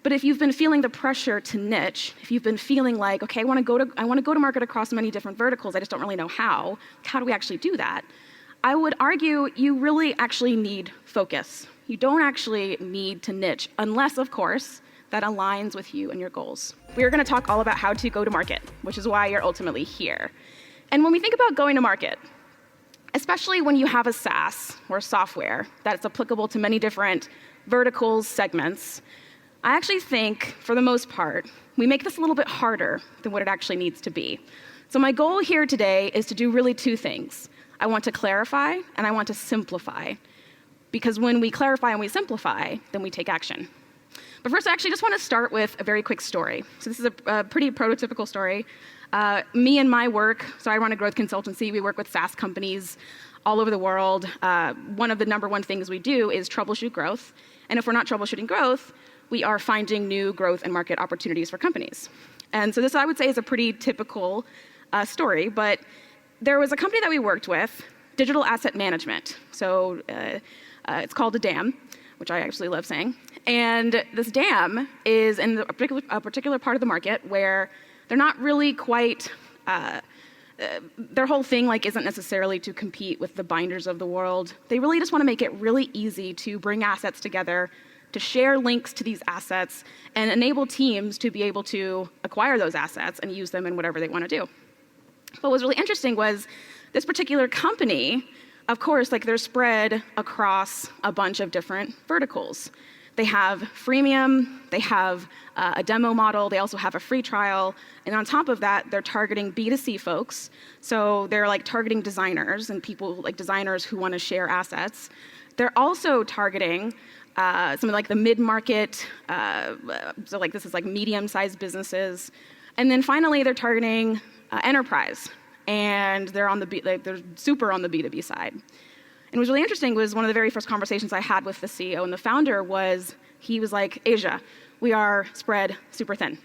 But if you've been feeling the pressure to niche, if you've been feeling like, okay, I want to go to market across many different verticals, I just don't really know how do we actually do that? I would argue you really actually need focus. You don't actually need to niche, unless, of course, that aligns with you and your goals. We're going to talk all about how to go to market, which is why you're ultimately here. And when we think about going to market, especially when you have a SaaS or software that's applicable to many different verticals, segments, I actually think, for the most part, we make this a little bit harder than what it actually needs to be. So my goal here today is to do really two things. I want to clarify and I want to simplify. Because when we clarify and we simplify, then we take action. But first, I actually just want to start with a very quick story. So this is a pretty prototypical story. Me and my work, so I run a growth consultancy. We work with SaaS companies all over the world. One of the #1 things we do is troubleshoot growth. And if we're not troubleshooting growth, we are finding new growth and market opportunities for companies. And so this, I would say, is a pretty typical story. But there was a company that we worked with, digital asset management. So it's called a DAM, which I actually love saying. And this DAM is in a particular part of the market where they're not really quite, their whole thing isn't necessarily to compete with the binders of the world. They really just want to make it really easy to bring assets together, to share links to these assets, and enable teams to be able to acquire those assets and use them in whatever they want to do. But what was really interesting was this particular company, of course, they're spread across a bunch of different verticals. They have freemium, they have a demo model, they also have a free trial, and on top of that, they're targeting B2C folks. So they're targeting designers and people designers who want to share assets. They're also targeting some of the mid-market, so this is medium-sized businesses. And then finally, they're targeting enterprise, and they're super on the B2B side. And what was really interesting was one of the very first conversations I had with the CEO and the founder was, he was like, Asia, we are spread super thin.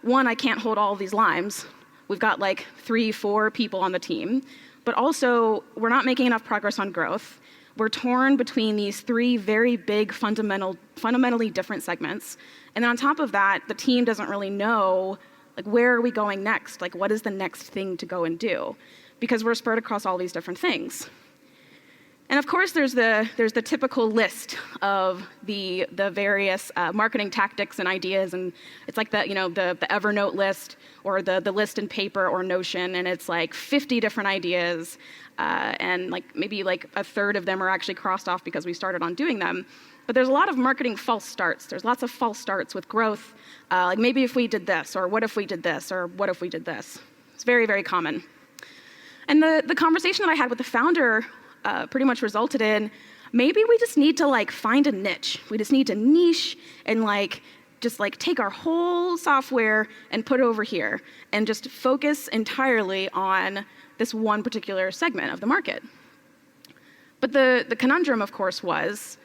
One, I can't hold all of these limes. We've got 3, 4 people on the team, but also we're not making enough progress on growth. We're torn between these 3 very big fundamentally different segments. And then on top of that, the team doesn't really know where are we going next? What is the next thing to go and do? Because we're spread across all these different things. And of course, there's the typical list of the various marketing tactics and ideas, and it's the Evernote list or the list in paper or Notion, and it's 50 different ideas, and maybe a third of them are actually crossed off because we started on doing them. But there's a lot of marketing false starts. There's lots of false starts with growth, maybe if we did this, or what if we did this, or what if we did this. It's very, very common. And the conversation that I had with the founder pretty much resulted in, maybe we just need to find a niche. We just need to niche and just take our whole software and put it over here and just focus entirely on this one particular segment of the market. But the conundrum, of course, was,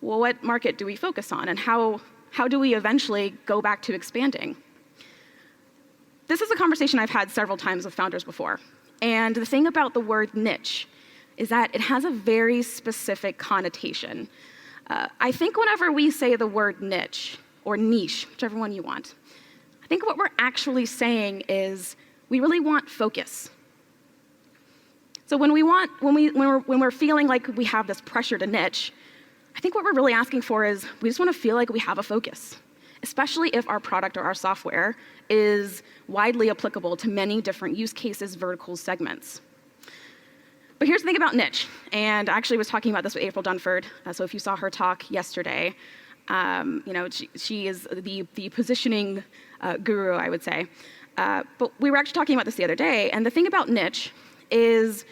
well, what market do we focus on, and how do we eventually go back to expanding? This is a conversation I've had several times with founders before. And the thing about the word niche is that it has a very specific connotation. I think whenever we say the word niche or niche, whichever one you want, I think what we're actually saying is we really want focus. So when we're feeling like we have this pressure to niche, I think what we're really asking for is we just want to feel like we have a focus, especially if our product or our software is widely applicable to many different use cases, verticals, segments. But here's the thing about niche, and I actually was talking about this with April Dunford, so if you saw her talk yesterday, she is the positioning guru, I would say. But we were actually talking about this the other day, and the thing about niche is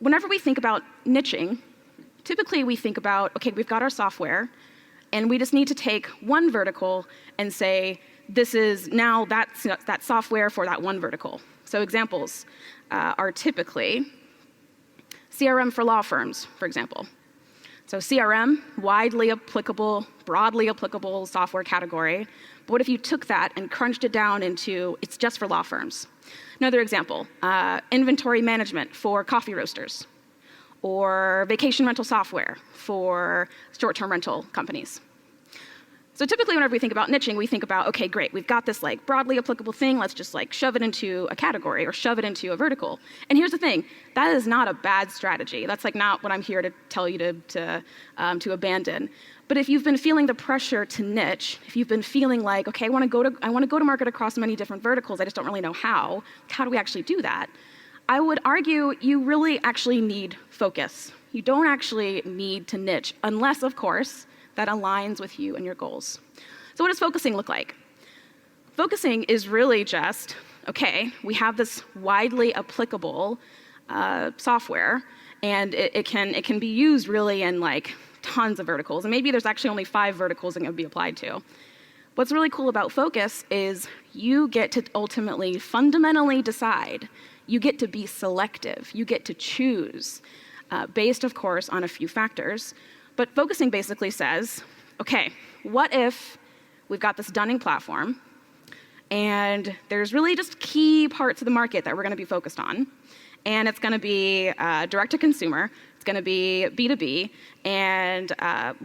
whenever we think about niching, typically we think about, okay, we've got our software, and we just need to take one vertical and say, this is now that software for that one vertical. So examples are typically CRM for law firms, for example. So CRM, widely applicable, broadly applicable software category. But what if you took that and crunched it down into, it's just for law firms? Another example, inventory management for coffee roasters, or vacation rental software for short-term rental companies. So typically whenever we think about niching, we think about, okay, great, we've got this like broadly applicable thing, let's just like shove it into a category or shove it into a vertical. And here's the thing, that is not a bad strategy. That's like not what I'm here to tell you to abandon. But if you've been feeling the pressure to niche, if you've been feeling like, okay, I want to go to market across many different verticals, I just don't really know how do we actually do that? I would argue you really actually need focus. You don't actually need to niche, unless, of course, that aligns with you and your goals. So what does focusing look like? Focusing is really just, okay, we have this widely applicable software, and it can be used really in like tons of verticals, and maybe there's actually only 5 verticals it can be applied to. What's really cool about focus is you get to ultimately, fundamentally decide. You get to be selective. You get to choose, based, of course, on a few factors. But focusing basically says, okay, what if we've got this Dunning platform, and there's really just key parts of the market that we're going to be focused on, and it's going to be direct-to-consumer, it's going to be B2B, and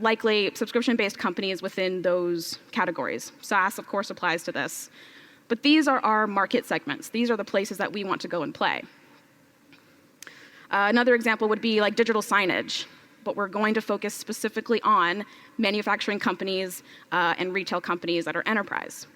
likely subscription-based companies within those categories. SaaS, of course, applies to this. But these are our market segments. These are the places that we want to go and play. Another example would be like digital signage, but we're going to focus specifically on manufacturing companies and retail companies that are enterprise.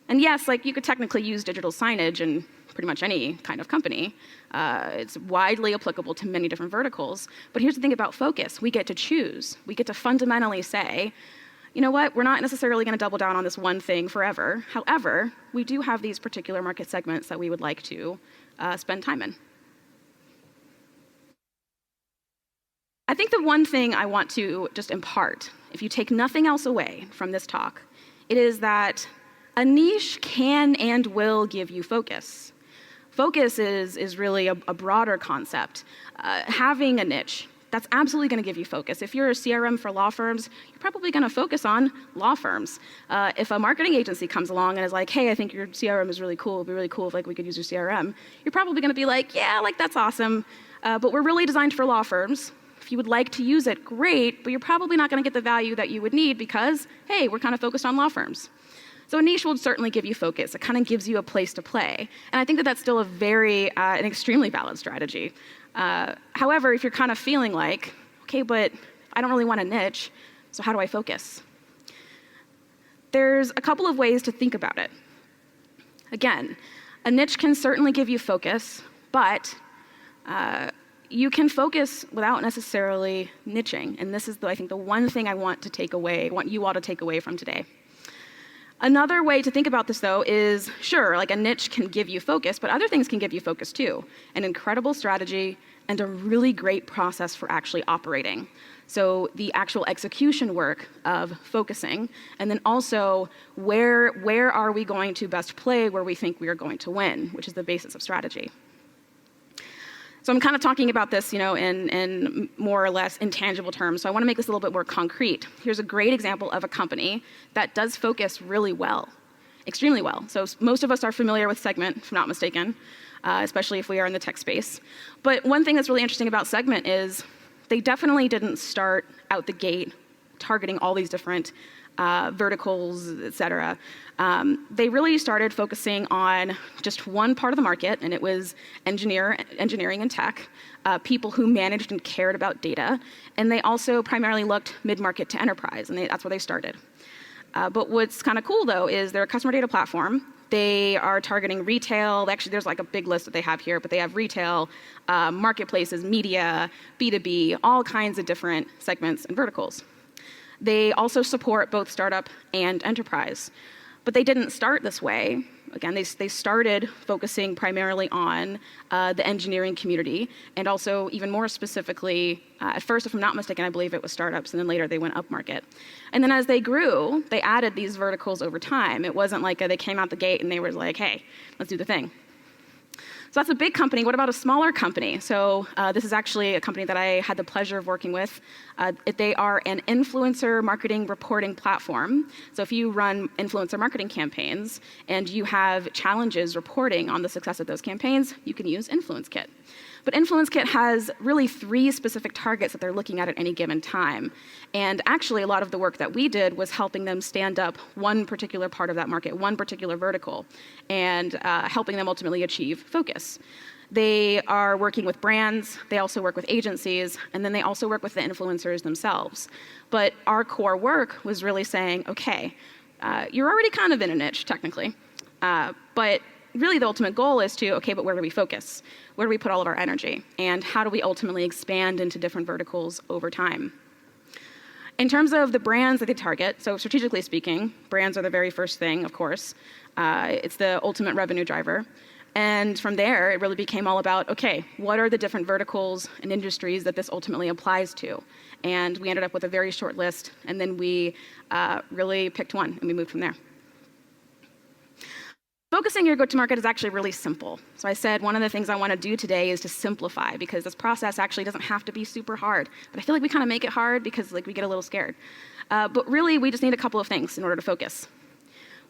And yes, like you could technically use digital signage in pretty much any kind of company. It's widely applicable to many different verticals. But here's the thing about focus. We get to choose. We get to fundamentally say, you know what, we're not necessarily going to double down on this one thing forever. However, we do have these particular market segments that we would like to spend time in. I think the one thing I want to just impart, if you take nothing else away from this talk, it is that a niche can and will give you focus. Focus is really a broader concept. Having a niche, that's absolutely going to give you focus. If you're a CRM for law firms, you're probably going to focus on law firms. If a marketing agency comes along and is like, hey, I think your CRM is really cool, it'd be really cool if like we could use your CRM, you're probably going to be like, yeah, like that's awesome, but we're really designed for law firms. If you would like to use it, great, but you're probably not going to get the value that you would need because, hey, we're kind of focused on law firms. So a niche will certainly give you focus. It kind of gives you a place to play. And I think that that's still a very, an extremely valid strategy. However, if you're kind of feeling like, okay, but I don't really want a niche, so how do I focus? There's a couple of ways to think about it. Again, a niche can certainly give you focus, but you can focus without necessarily niching. And this is, I think, the one thing I want you all to take away from today. Another way to think about this, though, is sure, like a niche can give you focus, but other things can give you focus too. An incredible strategy and a really great process for actually operating. So the actual execution work of focusing, and then also where are we going to best play where we think we are going to win, which is the basis of strategy. So I'm kind of talking about this, in more or less intangible terms. So I want to make this a little bit more concrete. Here's a great example of a company that does focus really well, extremely well. So most of us are familiar with Segment, if I'm not mistaken, especially if we are in the tech space. But one thing that's really interesting about Segment is they definitely didn't start out the gate targeting all these different verticals, et cetera. They really started focusing on just one part of the market, and it was engineering and tech, people who managed and cared about data. And they also primarily looked mid-market to enterprise, and that's where they started. But what's kind of cool, though, is they're a customer data platform. They are targeting retail. Actually, there's like a big list that they have here, but they have retail, marketplaces, media, B2B, all kinds of different segments and verticals. They also support both startup and enterprise. But they didn't start this way. Again, they started focusing primarily on the engineering community, and also even more specifically, at first, if I'm not mistaken, I believe it was startups, and then later they went upmarket. And then as they grew, they added these verticals over time. It wasn't like they came out the gate and they were like, hey, let's do the thing. So that's a big company. What about a smaller company? So this is actually a company that I had the pleasure of working with. They are an influencer marketing reporting platform. So if you run influencer marketing campaigns and you have challenges reporting on the success of those campaigns, you can use InfluenceKit. But Influence Kit has really 3 specific targets that they're looking at any given time. And actually, a lot of the work that we did was helping them stand up one particular part of that market, one particular vertical, and helping them ultimately achieve focus. They are working with brands, they also work with agencies, and then they also work with the influencers themselves. But our core work was really saying, okay, you're already kind of in a niche, technically, but really the ultimate goal is to, okay, but where do we focus? Where do we put all of our energy? And how do we ultimately expand into different verticals over time? In terms of the brands that they target, so strategically speaking, brands are the very first thing, of course. It's the ultimate revenue driver. And from there, it really became all about, okay, what are the different verticals and industries that this ultimately applies to? And we ended up with a very short list, and then we really picked one, and we moved from there. Focusing your go-to-market is actually really simple. So I said one of the things I want to do today is to simplify, because this process actually doesn't have to be super hard. But I feel like we kind of make it hard because we get a little scared. But really, we just need a couple of things in order to focus.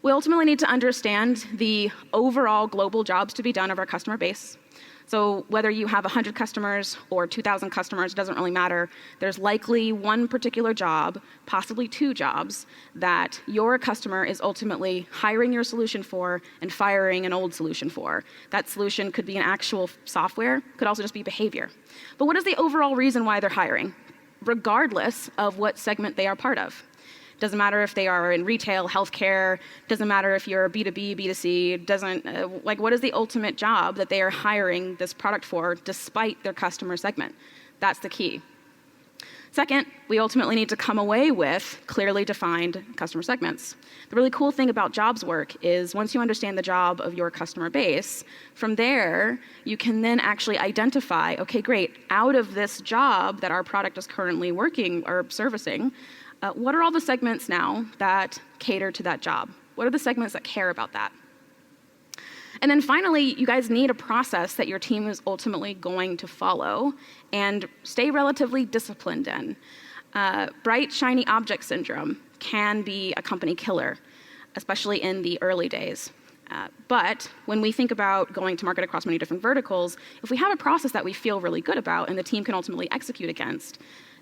We ultimately need to understand the overall global jobs to be done of our customer base. So whether you have 100 customers or 2,000 customers, it doesn't really matter. There's likely one particular job, possibly 2 jobs, that your customer is ultimately hiring your solution for and firing an old solution for. That solution could be an actual software, could also just be behavior. But what is the overall reason why they're hiring, regardless of what segment they are part of? Doesn't matter if they are in retail, healthcare, doesn't matter if you're B2B, B2C, doesn't, what is the ultimate job that they are hiring this product for despite their customer segment? That's the key. Second, we ultimately need to come away with clearly defined customer segments. The really cool thing about jobs work is once you understand the job of your customer base, from there, you can then actually identify, okay, great, out of this job that our product is currently working or servicing, what are all the segments now that cater to that job? What are the segments that care about that? And then finally, you guys need a process that your team is ultimately going to follow and stay relatively disciplined in. Bright, shiny object syndrome can be a company killer, especially in the early days. But when we think about going to market across many different verticals, if we have a process that we feel really good about and the team can ultimately execute against,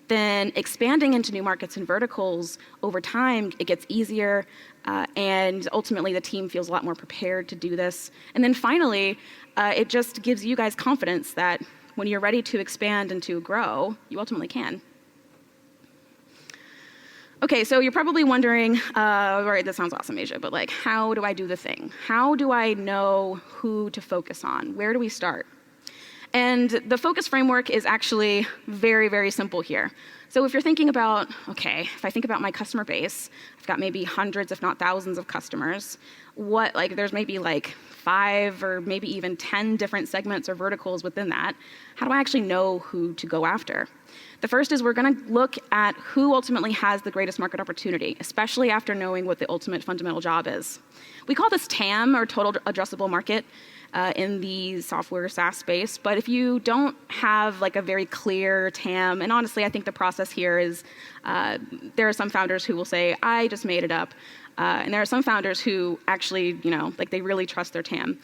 then expanding into new markets and verticals over time, it gets easier, and ultimately the team feels a lot more prepared to do this. And then finally, it just gives you guys confidence that when you're ready to expand and to grow, you ultimately can. Okay, so you're probably wondering, all right, that sounds awesome, Asia, but how do I do the thing? How do I know who to focus on? Where do we start? And the focus framework is actually very, very simple here. So if you're thinking about, okay, if I think about my customer base, I've got maybe hundreds, if not thousands of customers, there's maybe 5 or maybe even 10 different segments or verticals within that. How do I actually know who to go after? The first is we're going to look at who ultimately has the greatest market opportunity, especially after knowing what the ultimate fundamental job is. We call this TAM, or total addressable market, in the software SaaS space. But if you don't have a very clear TAM, and honestly, I think the process here is there are some founders who will say, I just made it up. And there are some founders who actually, they really trust their TAM.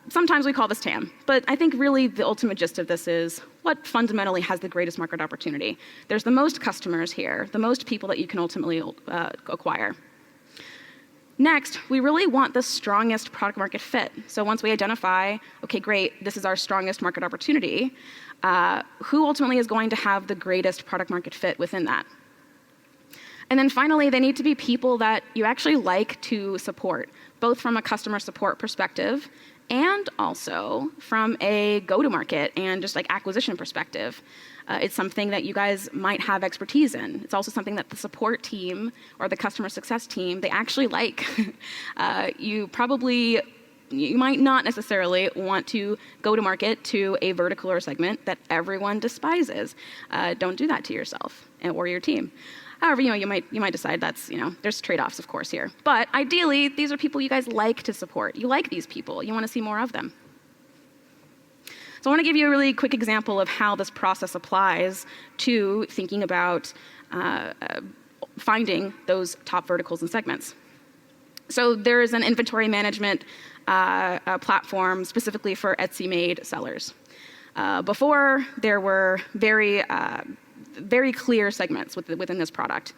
Sometimes we call this TAM, but I think really the ultimate gist of this is what fundamentally has the greatest market opportunity. There's the most customers here, the most people that you can ultimately acquire. Next, we really want the strongest product market fit. So once we identify, okay, great, this is our strongest market opportunity, who ultimately is going to have the greatest product market fit within that? And then finally, they need to be people that you actually like to support, both from a customer support perspective and also from a go-to-market and just acquisition perspective. It's something that you guys might have expertise in. It's also something that the support team or the customer success team, they actually like. You might not necessarily want to go to market to a vertical or segment that everyone despises. Don't do that to yourself or your team. However, you might decide that's, there's trade-offs, of course, here. But ideally, these are people you guys like to support. You like these people. You want to see more of them. So I want to give you a really quick example of how this process applies to thinking about finding those top verticals and segments. So there is an inventory management platform specifically for Etsy-made sellers. Before, there were very clear segments within this product.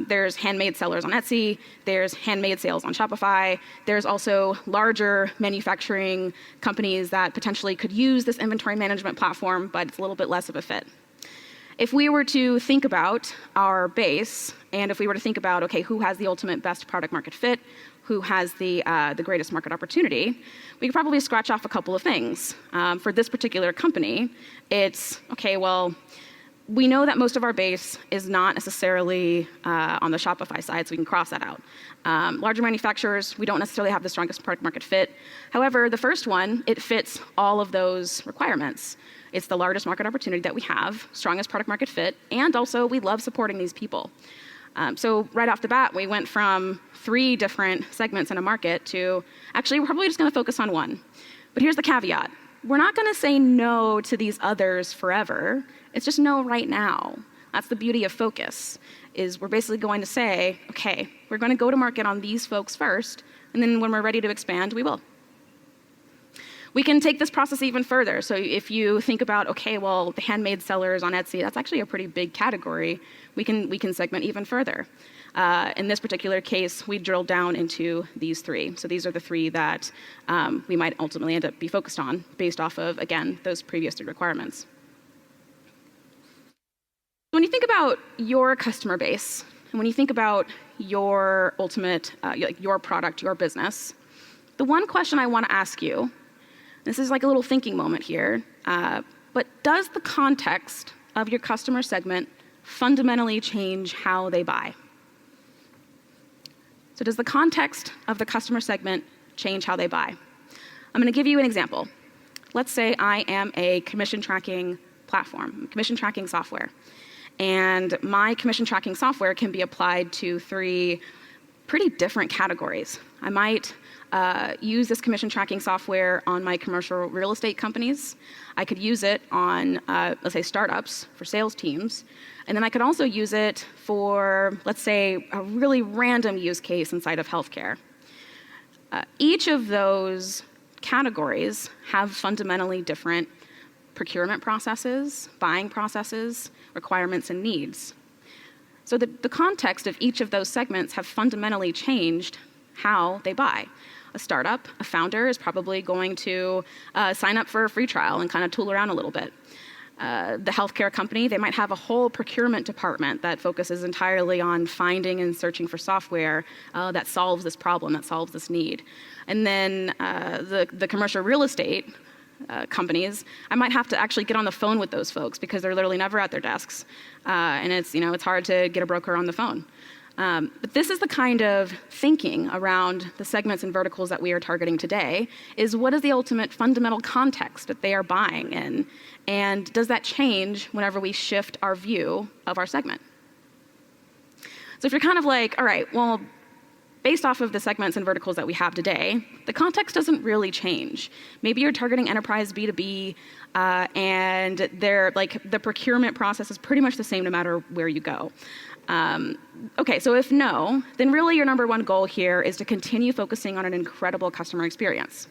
There's handmade sellers on Etsy, there's handmade sales on Shopify, there's also larger manufacturing companies that potentially could use this inventory management platform, but it's a little bit less of a fit. If we were to think about our base, and if we were to think about, okay, who has the ultimate best product market fit, who has the greatest market opportunity, we could probably scratch off a couple of things. For this particular company, it's, okay, well, we know that most of our base is not necessarily on the Shopify side, so we can cross that out. Larger manufacturers, we don't necessarily have the strongest product market fit. However, the first one, it fits all of those requirements. It's the largest market opportunity that we have, strongest product market fit, and also we love supporting these people. So right off the bat, we went from 3 different segments in a market to, actually, we're probably just gonna focus on one. But here's the caveat. We're not gonna say no to these others forever. It's just no right now. That's the beauty of focus, is we're basically going to say, okay, we're gonna go to market on these folks first, and then when we're ready to expand, we will. We can take this process even further. So if you think about, okay, well, the handmade sellers on Etsy, that's actually a pretty big category. We can segment even further. In this particular case, we drilled down into these 3. So these are the 3 that we might ultimately end up be focused on based off of, again, those previous 3 requirements. When you think about your customer base, and when you think about your ultimate, your product, your business, the one question I want to ask you, this is like a little thinking moment here, but does the context of your customer segment fundamentally change how they buy? So does the context of the customer segment change how they buy? I'm going to give you an example. Let's say I am a commission tracking platform, commission tracking software. And my commission tracking software can be applied to 3 pretty different categories. I might use this commission tracking software on my commercial real estate companies. I could use it on, let's say, startups for sales teams. And then I could also use it for, let's say, a really random use case inside of healthcare. Each of those categories have fundamentally different procurement processes, buying processes, requirements, and needs. So the context of each of those segments have fundamentally changed how they buy. A startup, a founder is probably going to sign up for a free trial and kind of tool around a little bit. The healthcare company, they might have a whole procurement department that focuses entirely on finding and searching for software that solves this problem, that solves this need. And then the commercial real estate companies, I might have to actually get on the phone with those folks because they're literally never at their desks. And it's hard to get a broker on the phone. But this is the kind of thinking around the segments and verticals that we are targeting today, is what is the ultimate fundamental context that they are buying in? And does that change whenever we shift our view of our segment? So if you're kind of like, all right, well, based off of the segments and verticals that we have today, the context doesn't really change. Maybe you're targeting enterprise B2B, and the procurement process is pretty much the same no matter where you go. Okay, so if no, then really your number 1 goal here is to continue focusing on an incredible customer experience.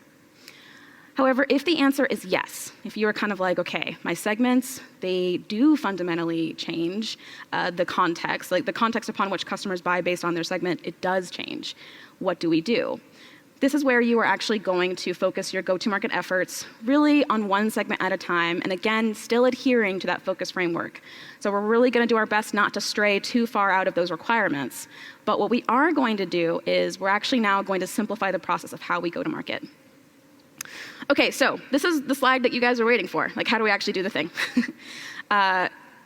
However, if the answer is yes, if you are kind of like, okay, my segments, they do fundamentally change the context, like the context upon which customers buy based on their segment, it does change. What do we do? This is where you are actually going to focus your go-to-market efforts really on one segment at a time, and again, still adhering to that focus framework. So we're really going to do our best not to stray too far out of those requirements. But what we are going to do is we're actually now going to simplify the process of how we go to market. Okay, so this is the slide that you guys are waiting for. Like, how do we actually do the thing?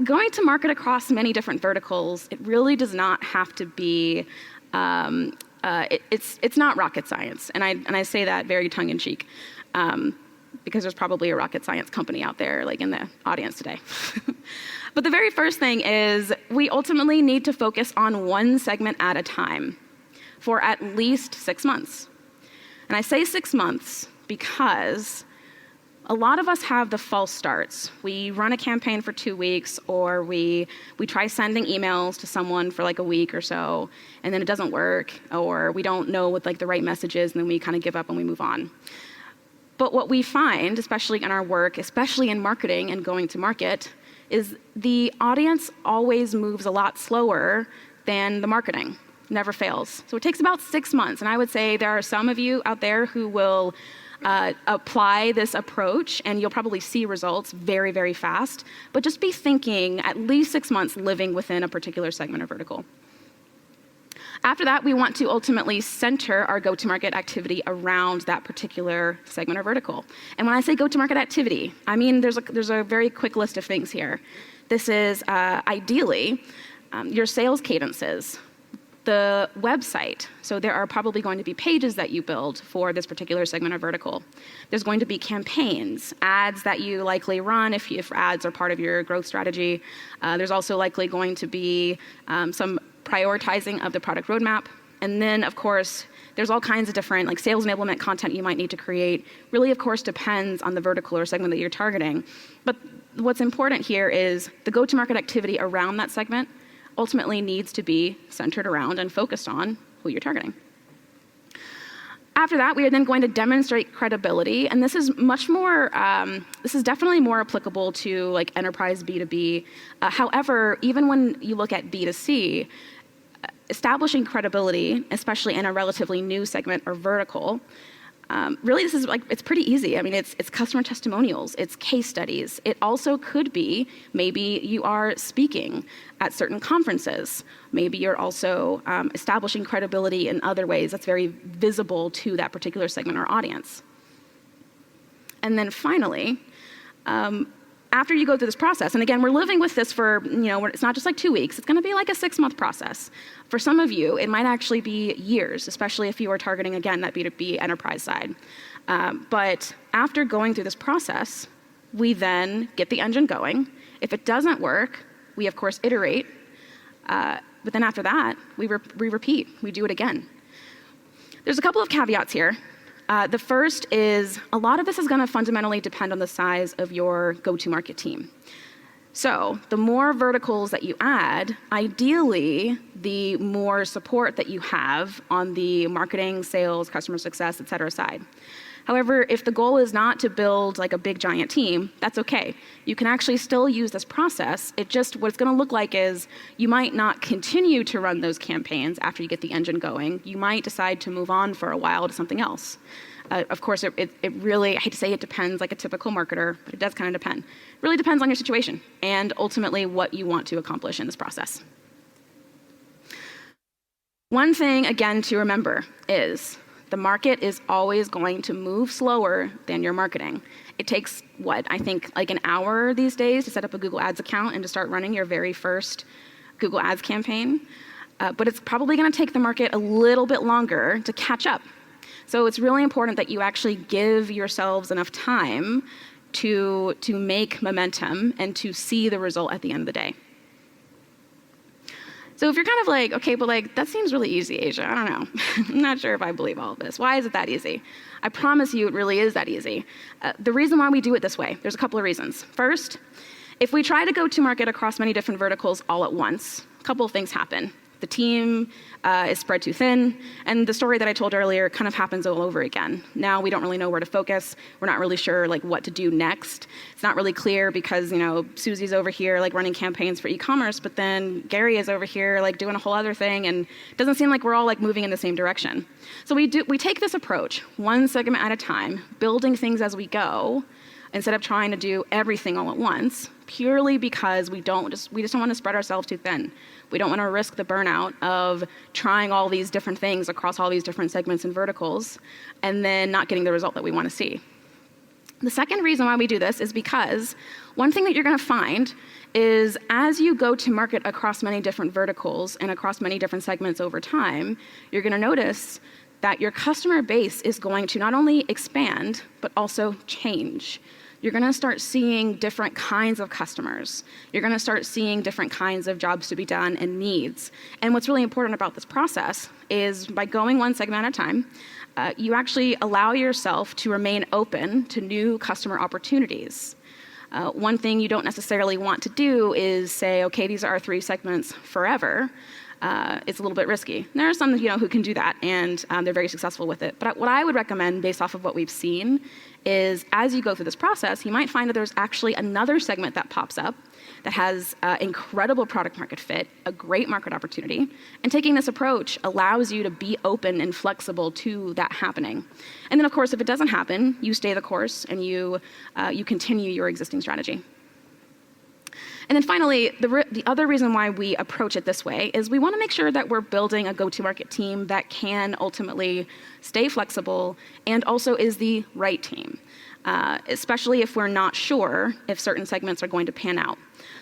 Going to market across many different verticals, it really does not have to be, it's not rocket science. And I say that very tongue-in-cheek, because there's probably a rocket science company out there, like in the audience today. But the very first thing is we ultimately need to focus on one segment at a time for at least 6 months. And I say 6 months because a lot of us have the false starts. We run a campaign for 2 weeks, or we try sending emails to someone for like a week or so, and then it doesn't work, or we don't know what like the right message is, and then we kind of give up and we move on. But what we find, especially in our work, especially in marketing and going to market, is the audience always moves a lot slower than the marketing. Never fails. So it takes about 6 months. And I would say there are some of you out there who will apply this approach, and you'll probably see results very, very fast. But just be thinking at least 6 months living within a particular segment or vertical. After that, we want to ultimately center our go-to-market activity around that particular segment or vertical. And when I say go-to-market activity, I mean there's a very quick list of things here. This is ideally your sales cadences, the website. So there are probably going to be pages that you build for this particular segment or vertical. There's going to be campaigns, ads that you likely run if ads are part of your growth strategy. There's also likely going to be some prioritizing of the product roadmap. And then, of course, there's all kinds of different like sales enablement content you might need to create. Really, of course, depends on the vertical or segment that you're targeting. But what's important here is the go-to-market activity around that segment ultimately needs to be centered around and focused on who you're targeting. After that, we are then going to demonstrate credibility, and this is much more, this is definitely more applicable to like enterprise B2B. However, even when you look at B2C, establishing credibility, especially in a relatively new segment or vertical, really this is like, it's pretty easy. I mean, it's customer testimonials, it's case studies. It also could be, maybe you are speaking at certain conferences. Maybe you're also establishing credibility in other ways that's very visible to that particular segment or audience. And then finally, after you go through this process, and again, we're living with this for, it's not just like 2 weeks, it's gonna be like a 6-month process. For some of you, it might actually be years, especially if you are targeting, again, that B2B enterprise side. But after going through this process, we then get the engine going. If it doesn't work, we of course iterate, but then after that, we repeat, we do it again. There's a couple of caveats here. The first is a lot of this is going to fundamentally depend on the size of your go-to-market team. So the more verticals that you add, ideally, the more support that you have on the marketing, sales, customer success, et cetera side. However, if the goal is not to build like a big giant team, that's okay. You can actually still use this process. What it's going to look like is you might not continue to run those campaigns after you get the engine going. You might decide to move on for a while to something else. Of course, it really, I hate to say it depends like a typical marketer, but it does kind of depend. It really depends on your situation and ultimately what you want to accomplish in this process. One thing, again, to remember is the market is always going to move slower than your marketing. It takes, I think like an hour these days to set up a Google Ads account and to start running your very first Google Ads campaign. But it's probably gonna take the market a little bit longer to catch up. So it's really important that you actually give yourselves enough time to make momentum and to see the result at the end of the day. So if you're kind of like, okay, but like, that seems really easy, Asia. I don't know. I'm not sure if I believe all of this. Why is it that easy? I promise you it really is that easy. The reason why we do it this way, there's a couple of reasons. First, if we try to go to market across many different verticals all at once, a couple of things happen. The team is spread too thin, and the story that I told earlier kind of happens all over again. Now we don't really know where to focus. We're not really sure like what to do next. It's not really clear because Susie's over here like running campaigns for e-commerce, but then Gary is over here like doing a whole other thing, and it doesn't seem like we're all like moving in the same direction. So we take this approach, one segment at a time, building things as we go, instead of trying to do everything all at once, purely because we just don't want to spread ourselves too thin. We don't want to risk the burnout of trying all these different things across all these different segments and verticals and then not getting the result that we want to see. The second reason why we do this is because one thing that you're going to find is as you go to market across many different verticals and across many different segments over time, you're going to notice that your customer base is going to not only expand, but also change. You're gonna start seeing different kinds of customers. You're gonna start seeing different kinds of jobs to be done and needs. And what's really important about this process is by going one segment at a time, you actually allow yourself to remain open to new customer opportunities. One thing you don't necessarily want to do is say, okay, these are our 3 segments forever. it's a little bit risky. And there are some, who can do that, and they're very successful with it. But what I would recommend, based off of what we've seen, is as you go through this process, you might find that there's actually another segment that pops up that has incredible product market fit, a great market opportunity, and taking this approach allows you to be open and flexible to that happening. And then, of course, if it doesn't happen, you stay the course and you continue your existing strategy. And then finally, the other reason why we approach it this way is we want to make sure that we're building a go-to-market team that can ultimately stay flexible and also is the right team, especially if we're not sure if certain segments are going to pan out.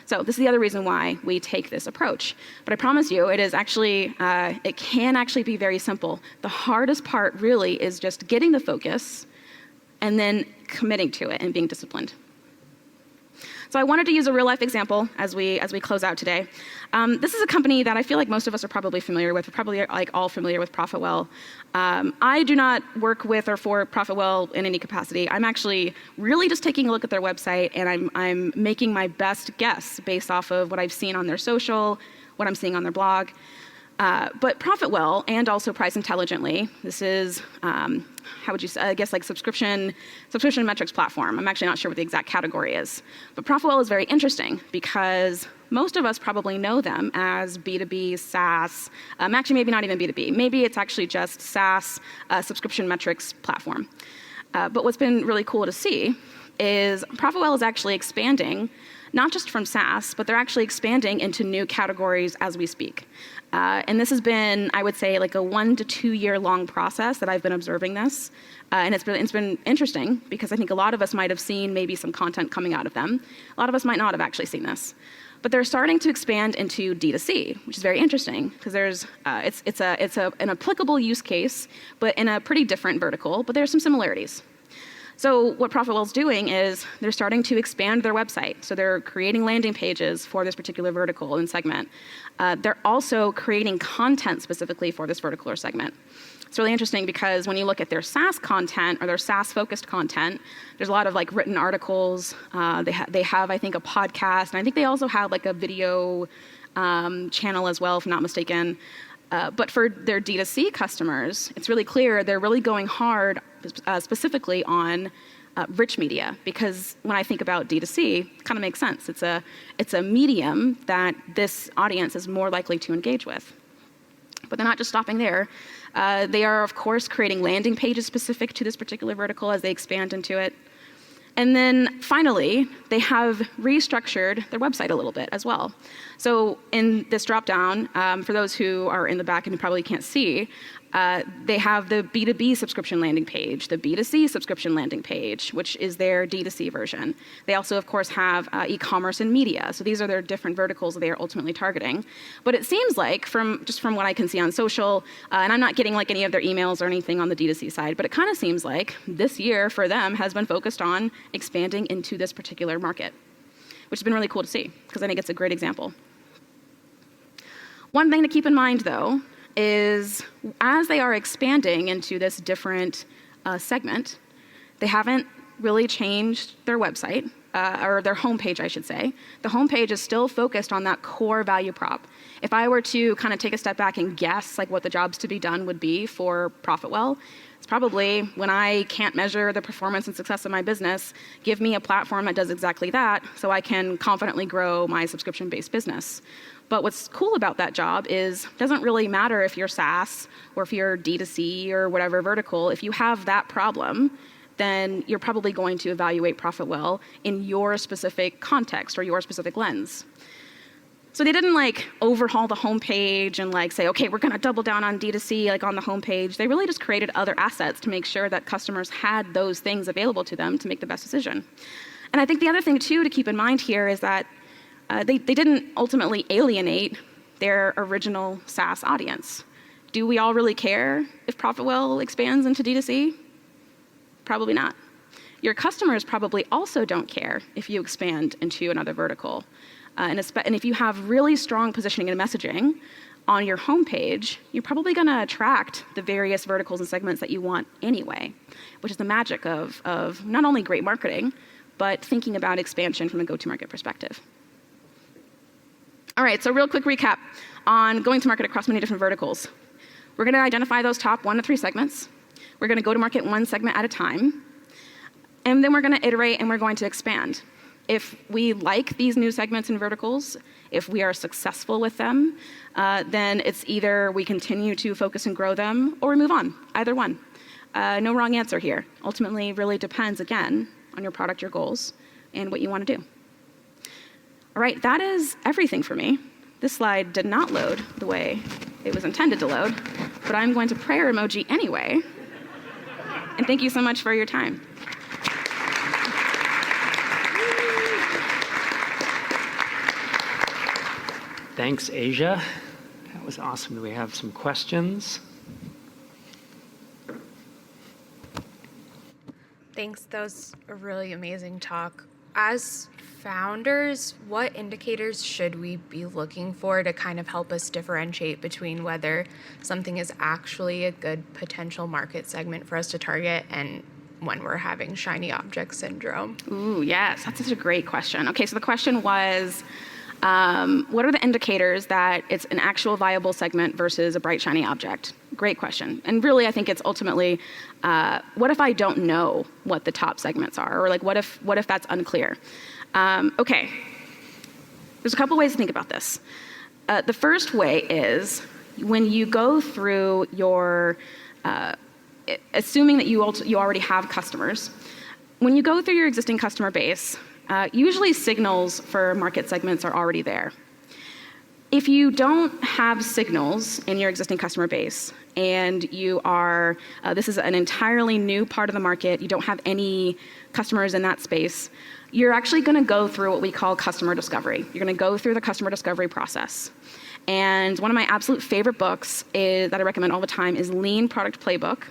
So this is the other reason why we take this approach. But I promise you, it can actually be very simple. The hardest part really is just getting the focus and then committing to it and being disciplined. So I wanted to use a real-life example as we close out today. This is a company that I feel like most of us are probably familiar with. We're probably all familiar with Profitwell. I do not work with or for Profitwell in any capacity. I'm actually really just taking a look at their website, and I'm making my best guess based off of what I've seen on their social, what I'm seeing on their blog. But Profitwell and also Price Intelligently, this is, how would you say, I guess like subscription metrics platform. I'm actually not sure what the exact category is. But Profitwell is very interesting because most of us probably know them as B2B SaaS, actually maybe not even B2B. Maybe it's actually just SaaS subscription metrics platform. But what's been really cool to see is Profitwell is actually expanding, not just from SaaS, but they're actually expanding into new categories as we speak. And this has been, I would say, like a 1 to 2 year long process that I've been observing this. And it's been interesting because I think a lot of us might have seen maybe some content coming out of them. A lot of us might not have actually seen this. But they're starting to expand into D2C, which is very interesting because it's an applicable use case, but in a pretty different vertical, but there are some similarities. So what Profitwell's doing is they're starting to expand their website. So they're creating landing pages for this particular vertical and segment. They're also creating content specifically for this vertical or segment. It's really interesting because when you look at their SaaS content or their SaaS-focused content, there's a lot of like written articles. They have, I think, a podcast, and I think they also have like a video channel as well, if I'm not mistaken. But for their D2C customers, it's really clear they're really going hard specifically on rich media, because when I think about D2C, it kind of makes sense. It's a medium that this audience is more likely to engage with. But they're not just stopping there. They are, of course, creating landing pages specific to this particular vertical as they expand into it. And then finally, they have restructured their website a little bit as well. So in this dropdown, for those who are in the back and who probably can't see, they have the B2B subscription landing page, the B2C subscription landing page, which is their D2C version. They also, of course, have e-commerce and media. So these are their different verticals that they are ultimately targeting. But it seems like, from what I can see on social, and I'm not getting like any of their emails or anything on the D2C side, but it kind of seems like this year for them has been focused on expanding into this particular market, which has been really cool to see because I think it's a great example. One thing to keep in mind, though, is as they are expanding into this different segment, they haven't really changed their website, or their homepage, I should say. The homepage is still focused on that core value prop. If I were to kind of take a step back and guess like what the jobs to be done would be for Profitwell, it's probably, when I can't measure the performance and success of my business, give me a platform that does exactly that so I can confidently grow my subscription-based business. But what's cool about that job is it doesn't really matter if you're SaaS or if you're D2C or whatever vertical. If you have that problem, then you're probably going to evaluate Profitwell in your specific context or your specific lens. So they didn't like overhaul the homepage and like say, okay, we're gonna double down on D2C like on the homepage. They really just created other assets to make sure that customers had those things available to them to make the best decision. And I think the other thing too to keep in mind here is that they didn't ultimately alienate their original SaaS audience. Do we all really care if Profitwell expands into D2C? Probably not. Your customers probably also don't care if you expand into another vertical. And if you have really strong positioning and messaging on your homepage, you're probably going to attract the various verticals and segments that you want anyway, which is the magic of not only great marketing, but thinking about expansion from a go-to-market perspective. All right, so real quick recap. on going to market across many different verticals. We're going to identify those top 1 to 3 segments. We're going to go to market one segment at a time. And then we're going to iterate and we're going to expand. If we like these new segments and verticals, if we are successful with them, then it's either we continue to focus and grow them or we move on, either one. No wrong answer here. Ultimately, really depends, again, on your product, your goals, and what you want to do. All right, that is everything for me. This slide did not load the way it was intended to load, but I'm going to prayer emoji anyway. And thank you so much for your time. Thanks, Asia. That was awesome. Do we have some questions? Thanks. That was a really amazing talk. As founders, what indicators should we be looking for to kind of help us differentiate between whether something is actually a good potential market segment for us to target and when we're having shiny object syndrome? Ooh, yes. That's such a great question. Okay, so the question was, what are the indicators that it's an actual viable segment versus a bright, shiny object? Great question. And really, I think it's ultimately, what if I don't know what the top segments are? Or like, what if that's unclear? Okay, there's a couple ways to think about this. The first way is when you go through your, assuming that you already have customers, when you go through your existing customer base, usually signals for market segments are already there. If you don't have signals in your existing customer base and you are, this is an entirely new part of the market, you don't have any customers in that space, you're actually going to go through what we call customer discovery. You're going to go through the customer discovery process. And one of my absolute favorite books that I recommend all the time is Lean Product Playbook.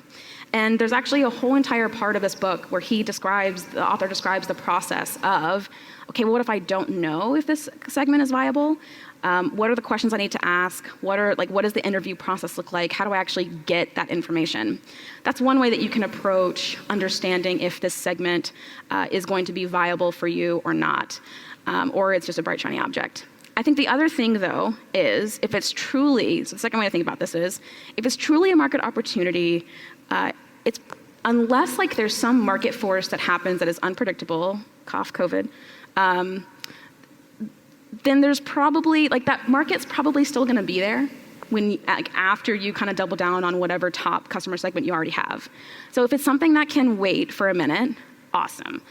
And there's actually a whole entire part of this book where the author describes the process of, okay, well, what if I don't know if this segment is viable? What are the questions I need to ask? What does the interview process look like? How do I actually get that information? That's one way that you can approach understanding if this segment is going to be viable for you or not, or it's just a bright, shiny object. I think the other thing, though, is if it's truly, so the second way to think about this is, if it's truly a market opportunity, it's unless like there's some market force that happens that is unpredictable, cough COVID, then there's probably, like that market's probably still gonna be there when after you kind of double down on whatever top customer segment you already have. So if it's something that can wait for a minute, awesome.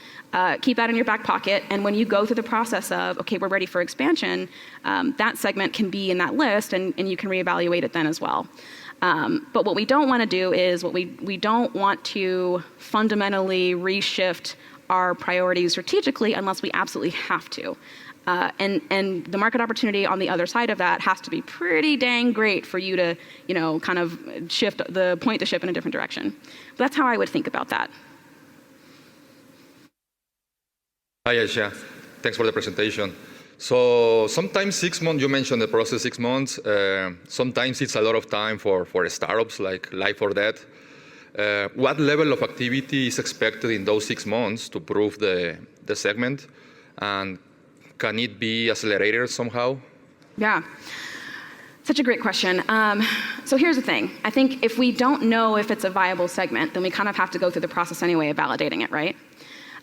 Keep that in your back pocket, and when you go through the process of, okay, we're ready for expansion, that segment can be in that list and you can reevaluate it then as well. But what we don't want to do is we don't want to fundamentally reshift our priorities strategically unless we absolutely have to. And the market opportunity on the other side of that has to be pretty dang great for you to, kind of shift the point to shift in a different direction. But that's how I would think about that. Hi, Aisha. Thanks for the presentation. So sometimes 6 months, you mentioned the process 6 months. Sometimes it's a lot of time for startups like life or death. What level of activity is expected in those 6 months to prove the segment? And can it be accelerated somehow? Yeah, such a great question. So here's the thing. I think if we don't know if it's a viable segment, then we kind of have to go through the process anyway of validating it, right?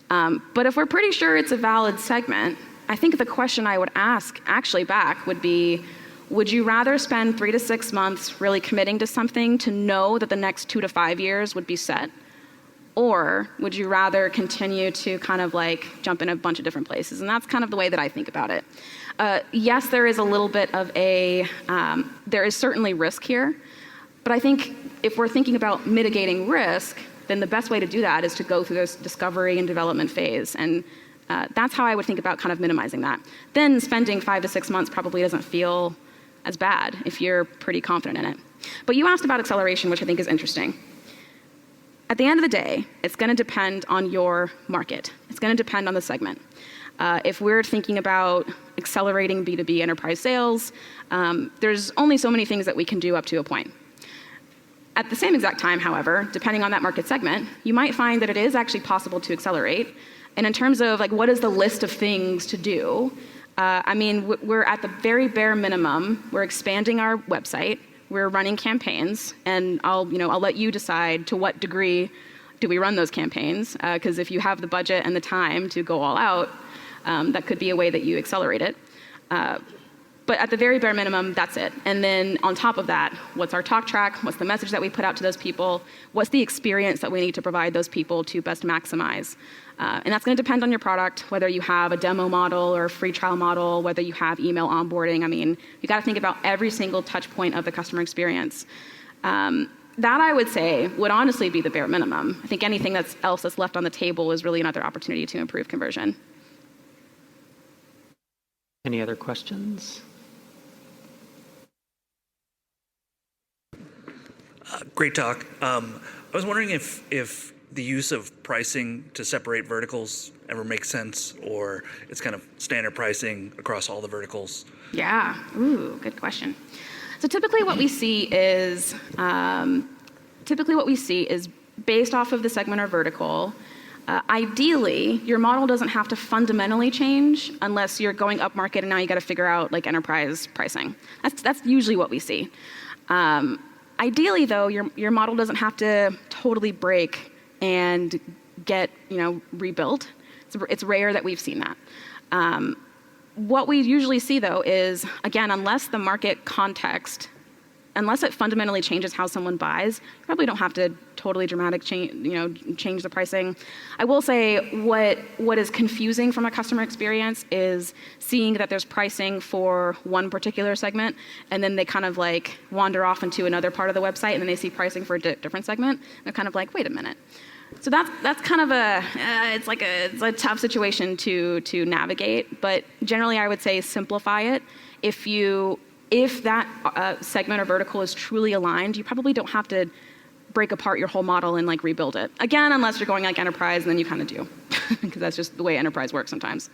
But if we're pretty sure it's a valid segment, I think the question I would ask actually back would be, would you rather spend 3 to 6 months really committing to something to know that the next 2 to 5 years would be set? Or would you rather continue to kind of like jump in a bunch of different places? And that's kind of the way that I think about it. Yes, there is a little bit of there is certainly risk here, but I think if we're thinking about mitigating risk, then the best way to do that is to go through this discovery and development phase. And that's how I would think about kind of minimizing that. Then spending 5 to 6 months probably doesn't feel as bad if you're pretty confident in it. But you asked about acceleration, which I think is interesting. At the end of the day, it's going to depend on your market. It's going to depend on the segment. If we're thinking about accelerating B2B enterprise sales, there's only so many things that we can do up to a point. At the same exact time, however, depending on that market segment, you might find that it is actually possible to accelerate. And in terms of like what is the list of things to do, I mean, we're at the very bare minimum. We're expanding our website. We're running campaigns, and I'll let you decide to what degree do we run those campaigns. Because if you have the budget and the time to go all out, that could be a way that you accelerate it. But at the very bare minimum, that's it. And then on top of that, what's our talk track? What's the message that we put out to those people? What's the experience that we need to provide those people to best maximize? And that's going to depend on your product, whether you have a demo model or a free trial model, whether you have email onboarding. I mean, you got to think about every single touch point of the customer experience. That, I would say, would honestly be the bare minimum. I think anything else that's left on the table is really another opportunity to improve conversion. Any other questions? Great talk. I was wondering if the use of pricing to separate verticals ever makes sense, or it's kind of standard pricing across all the verticals. Yeah. Ooh, good question. So typically what we see is based off of the segment or vertical. Ideally, your model doesn't have to fundamentally change unless you're going up market and now you got to figure out like enterprise pricing. That's usually what we see. Ideally, though, your model doesn't have to totally break and get rebuilt. It's rare that we've seen that. What we usually see, though, is again, unless the market context, unless it fundamentally changes how someone buys, you probably don't have to totally change the pricing. I will say what is confusing from a customer experience is seeing that there's pricing for one particular segment, and then they kind of like wander off into another part of the website, and then they see pricing for a different segment. And they're kind of like, wait a minute. So that's kind of it's a tough situation to navigate. But generally, I would say simplify it. If that segment or vertical is truly aligned, you probably don't have to break apart your whole model and like rebuild it. Again, unless you're going like enterprise, and then you kind of do, because that's just the way enterprise works sometimes.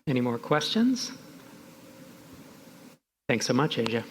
Any more questions? Thanks so much, Asia.